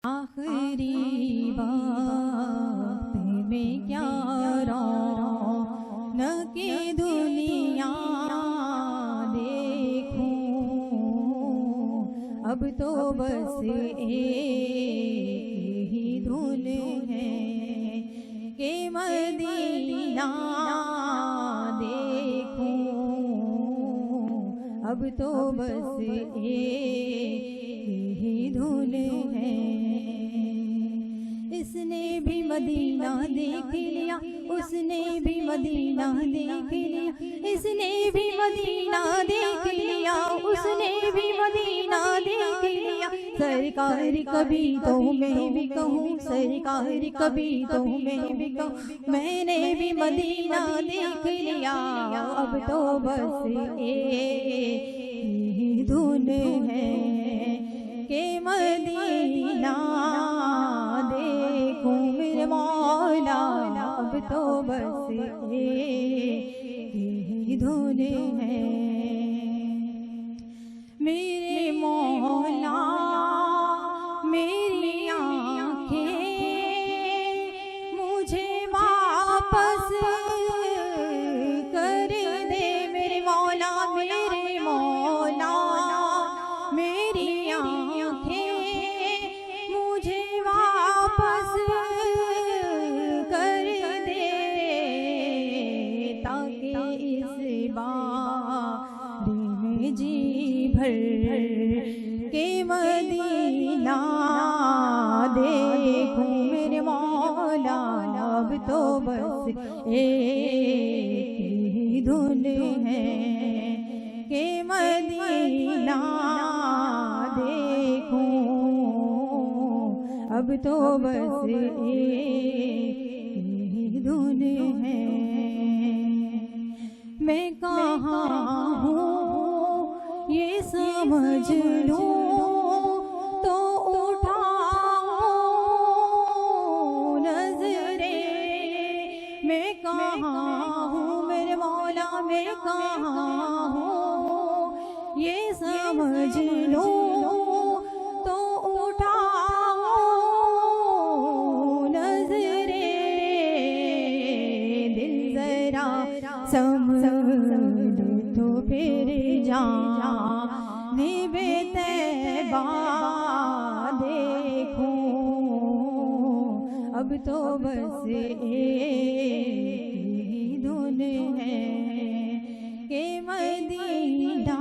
आखिरी वक्त में क्या रौनक की दुनिया देखूं, अब तो बस एक ही धुन है कि मदीना देखूं, अब तो बस एक ही धुन है। इसने भी मदीना देख लिया, उसने भी मदीना देख लिया, इसने भी मदीना देख लिया, उसने भी मदीना देख लिया। सरकार कभी तो मैं भी कहूँ, सरकार कभी तो मैं भी कहूँ, मैंने भी मदीना देख लिया, अब तो बस एक ही धुन है कि मदीना देखूं मेरे मौला, अब तो बस एक ही धुन है। मेरे मौला मेरी आँखें मुझे वापस कर दे, मेरे मौला मेरे मौला मेरी आँखें मुझे वापस कर दे, ताकि इस बार में जी भर के मदीना देखूं मेरे मौला, अब तो बस एक ही धुन है कि मदीना देखूं, अब तो बस एक ही धुन है। मैं कहाँ हूँ ये समझ लूं तो उठाऊं नजरें, मैं कहाँ हूँ मेरे मौला मैं कहाँ हूँ ये समझ लूं तो उठाऊं नजरें, दिल जरा समझ तो फिर जाने बेतैबा देखूं, अब तो बस एक ही धुन है कि मदीना